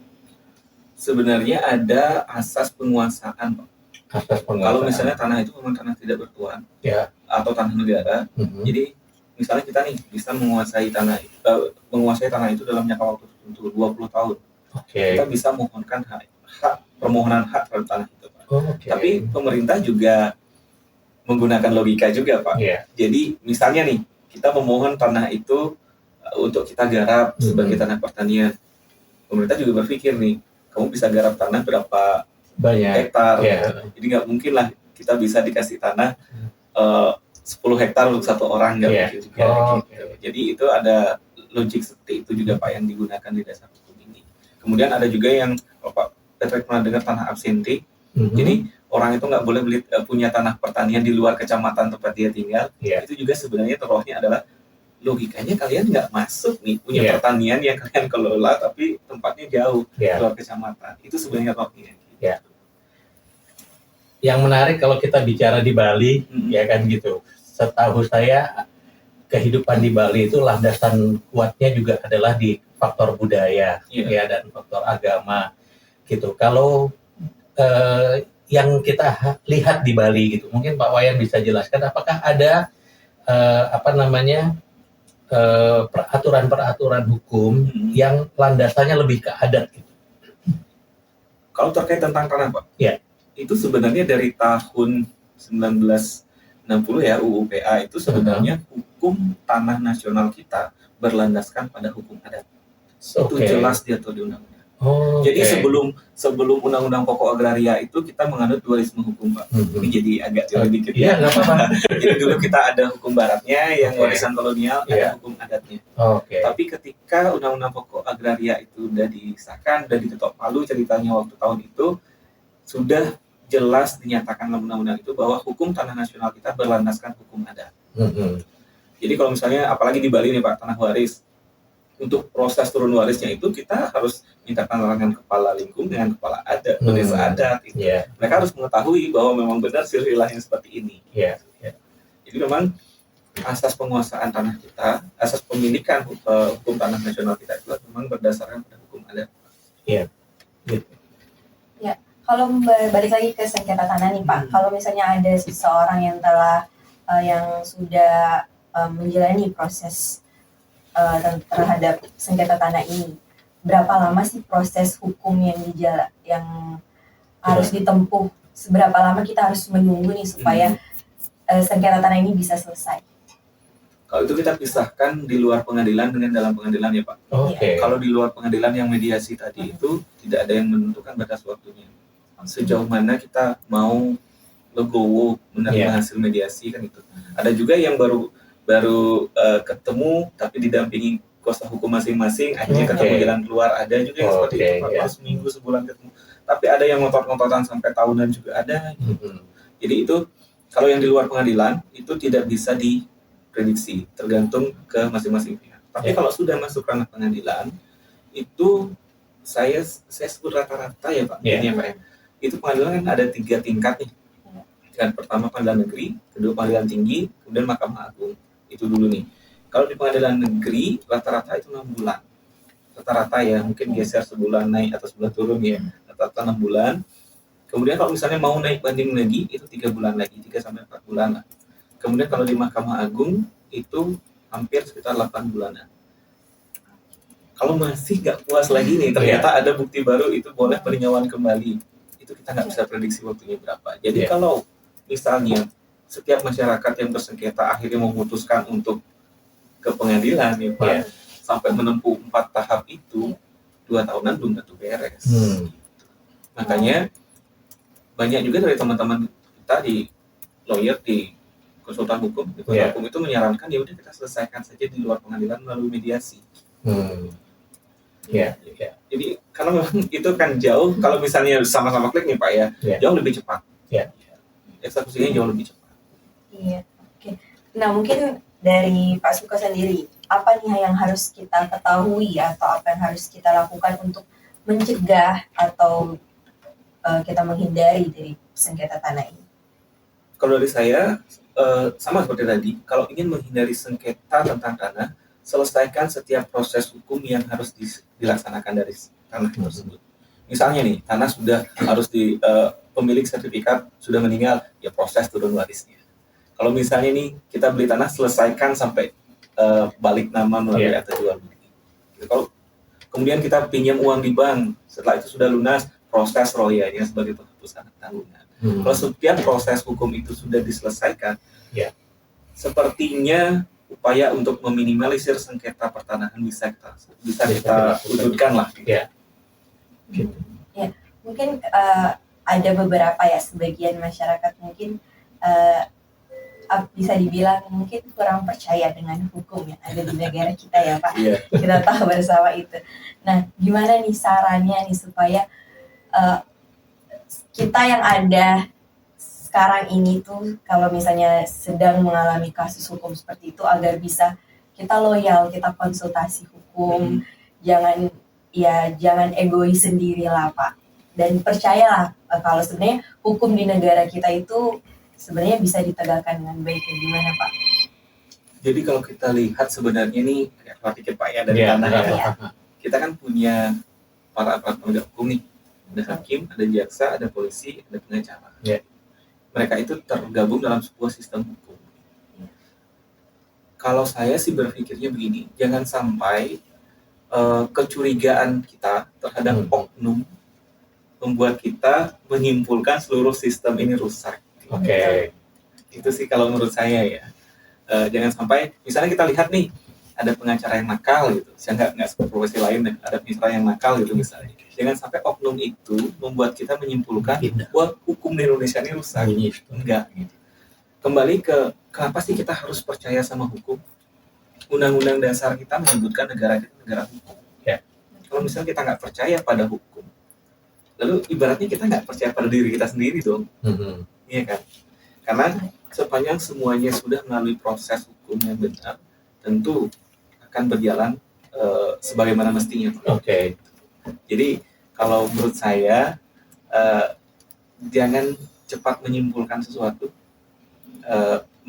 Sebenarnya ada asas penguasaan, Pak. Kalau misalnya tanah itu memang tanah tidak bertuan atau tanah negara, jadi misalnya kita nih bisa menguasai tanah itu dalam jangka waktu tertentu 20 tahun. Kita bisa mohonkan permohonan hak terhadap tanah itu, Pak. Tapi pemerintah juga menggunakan logika juga, Pak. Jadi misalnya nih kita memohon tanah itu untuk kita garap sebagai tanah pertanian. Pemerintah juga berpikir nih, kamu bisa garap tanah berapa banyak hektar. Jadi nggak mungkin lah kita bisa dikasih tanah 10 hektar untuk satu orang, nggak mungkin juga. Jadi itu ada logik seperti itu juga, Pak, yang digunakan di dasar hukum ini. Kemudian ada juga yang Pak Patrick pernah dengar tanah absentee. Jadi orang itu nggak boleh punya tanah pertanian di luar kecamatan tempat dia tinggal. Itu juga sebenarnya rohnya adalah logikanya kalian nggak masuk nih punya pertanian yang kalian kelola tapi tempatnya jauh luar kecamatan. Itu sebenarnya rohnya. Yang menarik kalau kita bicara di Bali, ya kan gitu. Setahu saya kehidupan di Bali itu landasan kuatnya juga adalah di faktor budaya, dan faktor agama, gitu. Kalau yang kita lihat di Bali gitu, mungkin Pak Wayan bisa jelaskan apakah ada peraturan-peraturan hukum yang landasannya lebih ke adat gitu. Kalau terkait tentang tanah, Pak, itu sebenarnya dari tahun 1960 60 ya UU PA itu sebenarnya hukum tanah nasional kita berlandaskan pada hukum adat. Itu jelas diatur di undang-undang. Jadi sebelum undang-undang pokok agraria itu kita menganut dualisme hukum, Pak. Ini jadi agak jauh dikit ya. Nggak apa-apa. Jadi dulu kita ada hukum baratnya yang warisan kolonial, ada hukum adatnya. Tapi ketika undang-undang pokok agraria itu udah disahkan, udah diketok palu ceritanya waktu tahun itu, sudah jelas dinyatakan dalam undang-undang itu bahwa hukum tanah nasional kita berlandaskan hukum adat. Jadi kalau misalnya apalagi di Bali nih Pak, tanah waris, untuk proses turun warisnya itu kita harus minta tangan kepala lingkung dengan kepala adat, desa adat. Itu. Mereka harus mengetahui bahwa memang benar silsilahnya seperti ini. Jadi memang asas penguasaan tanah kita, asas pemilikan hukum tanah nasional kita itu memang berdasarkan pada hukum adat. Kalau balik lagi ke sengketa tanah nih Pak, kalau misalnya ada seseorang yang yang sudah menjalani proses terhadap sengketa tanah ini, berapa lama sih proses hukum yang harus ditempuh? Seberapa lama kita harus menunggu nih supaya sengketa tanah ini bisa selesai? Kalau itu kita pisahkan di luar pengadilan dengan dalam pengadilan ya Pak. Kalau di luar pengadilan yang mediasi tadi itu tidak ada yang menentukan batas waktunya. Sejauh mana kita mau legowo menerima hasil mediasi kan itu. Ada juga yang baru ketemu tapi didampingi kuasa hukum masing-masing, akhirnya ketemu jalan keluar. Ada juga yang seperti itu, baru seminggu sebulan ketemu. Tapi ada yang ngotot-ngototan sampai tahunan juga ada. Jadi itu kalau yang di luar pengadilan itu tidak bisa diprediksi, tergantung ke masing-masing pihak. Tapi kalau sudah masuk ranah pengadilan itu saya sebut rata-rata ya Pak. Ini ya Pak. Itu pengadilan kan ada 3 tingkat nih. Kan pertama pengadilan negeri, kedua pengadilan tinggi, kemudian Mahkamah Agung. Itu dulu nih. Kalau di pengadilan negeri rata-rata itu 6 bulan. Rata-rata ya, mungkin geser sebulan naik atau sebulan turun ya. Rata-rata 6 bulan. Kemudian kalau misalnya mau naik banding lagi itu 3 bulan lagi, 3 sampai 4 bulan lah. Kemudian kalau di Mahkamah Agung itu hampir sekitar 8 bulanan. Kalau masih nggak puas lagi nih, ternyata ada bukti baru itu boleh peninjauan kembali. Itu kita nggak bisa prediksi waktunya berapa. Jadi kalau misalnya setiap masyarakat yang bersengketa akhirnya memutuskan untuk ke pengadilan ya Pak, sampai menempuh 4 tahap itu 2 tahunan belum tentu beres. Makanya banyak juga dari teman-teman kita di lawyer, di konsultan hukum, di konsultan hukum itu menyarankan ya udah kita selesaikan saja di luar pengadilan melalui mediasi. Jadi karena memang itu kan jauh, kalau misalnya sama-sama klik nih Pak ya, jauh lebih cepat. Eksekusinya jauh lebih cepat. Nah mungkin dari Pak Suko sendiri, apa nih yang harus kita ketahui atau apa yang harus kita lakukan untuk mencegah atau kita menghindari dari sengketa tanah ini? Kalau dari saya sama seperti tadi, kalau ingin menghindari sengketa tentang tanah, selesaikan setiap proses hukum yang harus dilaksanakan dari tanah tersebut. Misalnya nih, tanah sudah harus pemilik sertifikat sudah meninggal, ya proses turun warisnya. Kalau misalnya nih kita beli tanah, selesaikan sampai balik nama melalui akta jual beli. Kalau kemudian kita pinjam uang di bank, setelah itu sudah lunas, proses royalnya sebagai penghapusan tanggungan. Kalau setiap proses hukum itu sudah diselesaikan, sepertinya upaya untuk meminimalisir sengketa pertanahan bisa kita wujudkan lah. Mungkin ada beberapa ya sebagian masyarakat mungkin bisa dibilang mungkin kurang percaya dengan hukum yang ada di negara kita ya Pak. Kita tahu bersama itu. Nah, gimana nih sarannya nih supaya kita yang ada sekarang ini tuh kalau misalnya sedang mengalami kasus hukum seperti itu agar bisa kita loyal, kita konsultasi hukum, jangan egois sendiri lah Pak. Dan percayalah kalau sebenarnya hukum di negara kita itu sebenarnya bisa ditegakkan dengan baik. Gimana Pak? Jadi kalau kita lihat sebenarnya nih, dikit Pak ya dari tanah ya. Kita kan punya para aparat penegak hukum nih. Ada hakim, ada jaksa, ada polisi, ada pengacara. Mereka itu tergabung dalam sebuah sistem hukum. Kalau saya sih berpikirnya begini, jangan sampai kecurigaan kita terhadap oknum membuat kita menyimpulkan seluruh sistem ini rusak. Itu sih kalau menurut saya ya. Jangan sampai misalnya kita lihat nih ada pengacara yang nakal gitu, saya nggak seperti profesi lain, ada pengacara yang nakal gitu misalnya. Jangan sampai oknum itu membuat kita menyimpulkan bahwa hukum di Indonesia ini rusak. Enggak. Gitu. Kembali ke kenapa sih kita harus percaya sama hukum? Undang-undang dasar kita menyebutkan negara kita negara hukum. Ya. Kalau misalnya kita nggak percaya pada hukum, lalu ibaratnya kita nggak percaya pada diri kita sendiri dong. Iya kan? Karena sepanjang semuanya sudah melalui proses hukum yang benar, tentu akan berjalan sebagaimana mestinya. Oke. Jadi kalau menurut saya jangan cepat menyimpulkan sesuatu,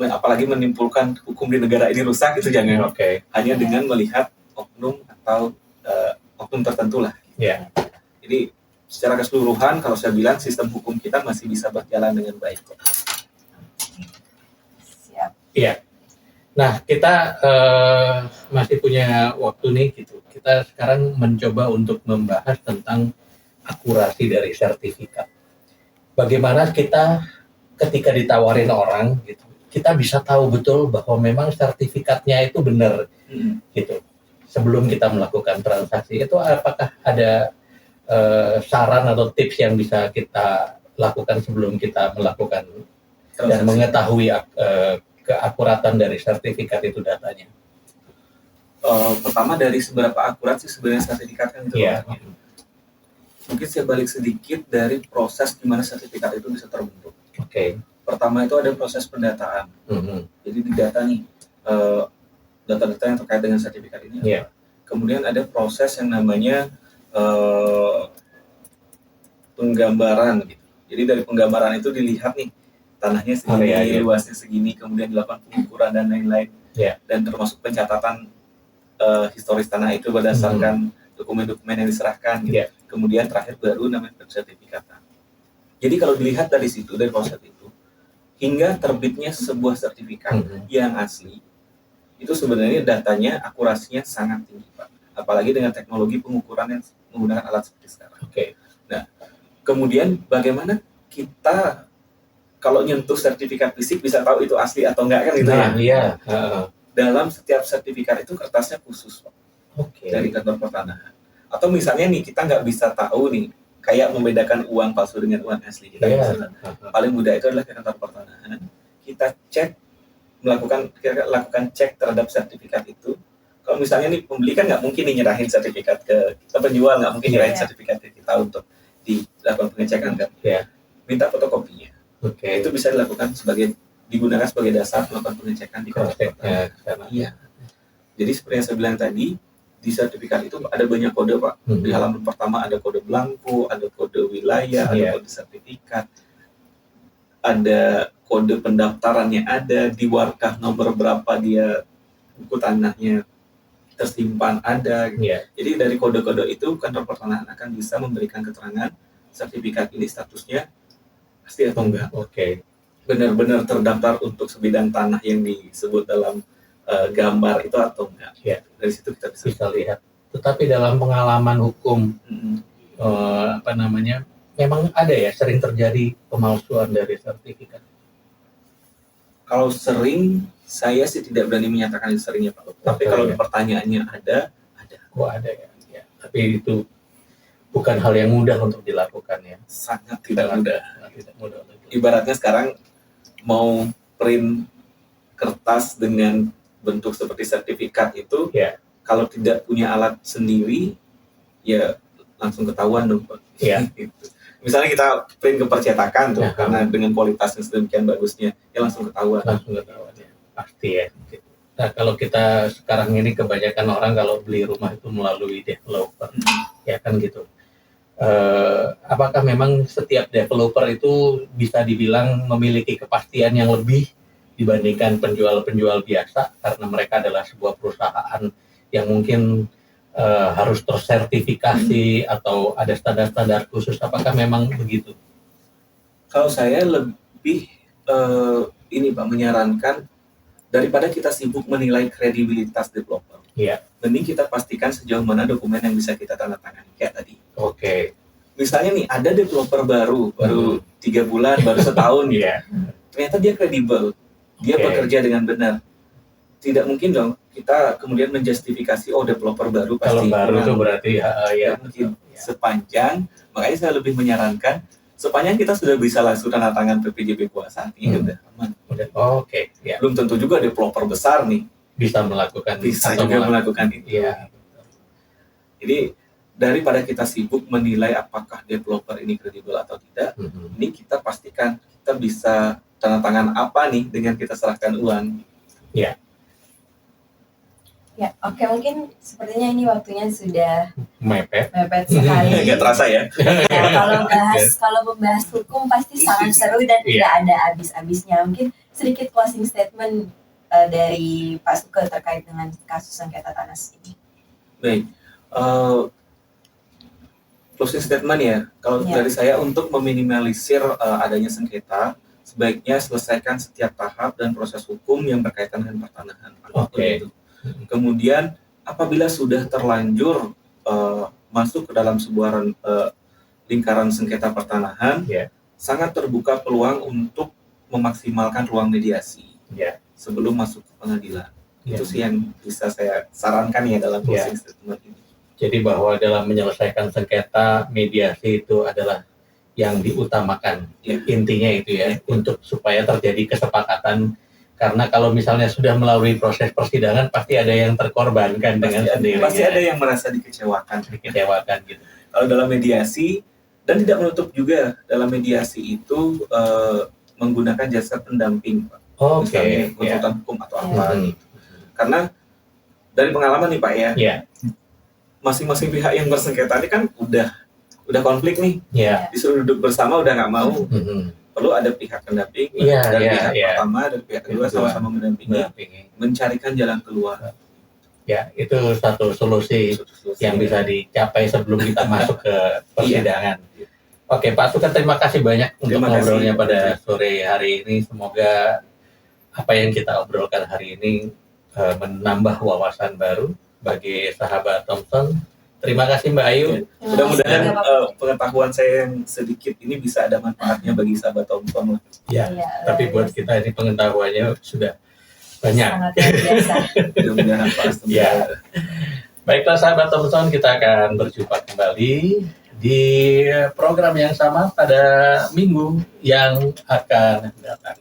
apalagi menyimpulkan hukum di negara ini rusak, itu jangan. Hanya dengan melihat oknum atau oknum tertentu lah. Yeah. Jadi secara keseluruhan kalau saya bilang sistem hukum kita masih bisa berjalan dengan baik. Siap. Iya. Nah, kita masih punya waktu nih gitu. Kita sekarang mencoba untuk membahas tentang akurasi dari sertifikat. Bagaimana kita ketika ditawarin orang gitu, kita bisa tahu betul bahwa memang sertifikatnya itu benar gitu. Sebelum kita melakukan transaksi, itu apakah ada saran atau tips yang bisa kita lakukan sebelum kita melakukan dan mengetahui keakuratan dari sertifikat itu datanya? Pertama dari seberapa akurat sih sebenarnya sertifikat kan itu. Yeah. Mungkin saya balik sedikit dari proses gimana sertifikat itu bisa terbentuk. Pertama itu ada proses pendataan. Jadi di data nih data-data yang terkait dengan sertifikat ini. Yeah. Kemudian ada proses yang namanya penggambaran gitu. Jadi dari penggambaran itu dilihat nih tanahnya segini, luasnya segini, kemudian dilakukan pengukuran dan lain-lain. Yeah. Dan termasuk pencatatan historis tanah itu berdasarkan dokumen-dokumen yang diserahkan gitu. Yeah. Kemudian terakhir baru namanya sertifikatan. Jadi kalau dilihat dari situ, dari proses itu hingga terbitnya sebuah sertifikat yang asli, itu sebenarnya datanya akurasinya sangat tinggi, Pak. Apalagi dengan teknologi pengukuran yang menggunakan alat seperti sekarang. Nah, kemudian bagaimana kita kalau nyentuh sertifikat fisik bisa tahu itu asli atau enggak kan gitu ya? Iya. Dalam setiap sertifikat itu kertasnya khusus, Pak. Dari kantor pertanahan. Atau misalnya nih kita nggak bisa tahu nih, kayak membedakan uang palsu dengan uang asli. Kita paling mudah itu adalah ke kantor pertanahan. Kita cek, lakukan cek terhadap sertifikat itu. Kalau misalnya nih pembeli kan nggak mungkin nih nyerahin sertifikat ke penjual, nggak mungkin nyerahin sertifikat ke kita untuk dilakukan pengecekan kan. Minta fotokopinya. Itu bisa dilakukan digunakan sebagai dasar melakukan pengecekan di kantor pertanahan. Iya. Jadi seperti yang saya bilang tadi, di sertifikat itu ada banyak kode, Pak. Di halaman pertama ada kode blanko, ada kode wilayah, ada kode sertifikat, ada kode pendaftarannya, ada di warkah nomor berapa dia buku tanahnya tersimpan ada. Jadi dari kode-kode itu kantor pertanahan akan bisa memberikan keterangan sertifikat ini statusnya pasti atau enggak. Benar-benar terdaftar untuk sebidang tanah yang disebut dalam gambar itu atau enggak. Dari situ kita bisa lihat. Tetapi dalam pengalaman hukum memang ada ya sering terjadi pemalsuan dari sertifikat. Kalau sering, saya sih tidak berani menyatakan seringnya, Pak. Tapi kalau pertanyaannya ada. Ada ya. Tapi itu bukan hal yang mudah untuk dilakukan ya. Sangat tidak mudah. Ibaratnya sekarang mau print kertas dengan bentuk seperti sertifikat itu, kalau tidak punya alat sendiri, ya langsung ketahuan dong, Pak. Gitu. Misalnya kita print ke percetakan tuh, karena dengan kualitas yang sedemikian bagusnya, ya langsung ketahuan. Ya. Pasti ya. Nah, kalau kita sekarang ini kebanyakan orang kalau beli rumah itu melalui developer, ya kan gitu. Apakah memang setiap developer itu bisa dibilang memiliki kepastian yang lebih dibandingkan penjual-penjual biasa karena mereka adalah sebuah perusahaan yang mungkin harus tersertifikasi atau ada standar-standar khusus? Apakah memang begitu? Kalau saya lebih ini Pak, menyarankan daripada kita sibuk menilai kredibilitas developer, mending kita pastikan sejauh mana dokumen yang bisa kita tanda tangani kayak tadi. Misalnya nih ada developer baru 3 bulan, baru setahun ternyata dia kredibel, dia bekerja dengan benar. Tidak mungkin dong kita kemudian menjustifikasi developer baru pasti. Kalau baru itu berarti ya mungkin sepanjang, makanya saya lebih menyarankan sepanjang kita sudah bisa langsung tanda tangan PPJP kuasa, ini udah aman. Oke. Belum tentu juga developer besar nih bisa melakukan itu. Iya. Jadi daripada kita sibuk menilai apakah developer ini kredibel atau tidak, ini kita pastikan kita bisa tanda tangan apa nih dengan kita serahkan uang. Iya. Ya, oke, mungkin sepertinya ini waktunya sudah mepet sekali. Nggak terasa ya. Kalau membahas hukum pasti sangat seru dan tidak ada habis-habisnya. Mungkin sedikit closing statement dari Pak Suke terkait dengan kasus sengketa tanah ini. Baik, closing statement ya. Kalau dari saya untuk meminimalisir adanya sengketa, sebaiknya selesaikan setiap tahap dan proses hukum yang berkaitan dengan pertanahan. Itu. Kemudian apabila sudah terlanjur masuk ke dalam sebuah lingkaran sengketa pertanahan, sangat terbuka peluang untuk memaksimalkan ruang mediasi sebelum masuk ke pengadilan. Itu sih yang bisa saya sarankan ya dalam closing statement ini. Jadi bahwa dalam menyelesaikan sengketa, mediasi itu adalah yang diutamakan. Intinya itu untuk supaya terjadi kesepakatan. Karena kalau misalnya sudah melalui proses persidangan, pasti ada yang terkorbankan dengan sendirinya. Pasti ada yang merasa dikecewakan gitu. Kalau dalam mediasi, dan tidak menutup juga dalam mediasi itu menggunakan jasa pendamping, Pak. Misalnya konsultan hukum atau apa gitu. Karena dari pengalaman nih Pak masing-masing pihak yang bersengketa ini kan udah konflik nih, disuruh duduk bersama udah nggak mau. Perlu ada pihak pendamping dan pihak pertama dan pihak kedua sama-sama mendampingi, mencarikan jalan keluar. Ya, itu satu solusi yang bisa dicapai sebelum kita masuk ke persidangan. Oke, Pak Suke, terima kasih banyak untuk ngobrolnya pada sore hari ini. Semoga apa yang kita obrolkan hari ini menambah wawasan baru bagi sahabat Thompson. Terima kasih Mbak Ayu. Mudah-mudahan pengetahuan saya yang sedikit ini bisa ada manfaatnya bagi sahabat Thompson. Tapi buat kita ini pengetahuannya sudah banyak. Sangat biasa. Mudah-mudahan pasti. Baiklah sahabat Thompson, kita akan berjumpa kembali di program yang sama pada minggu yang akan datang.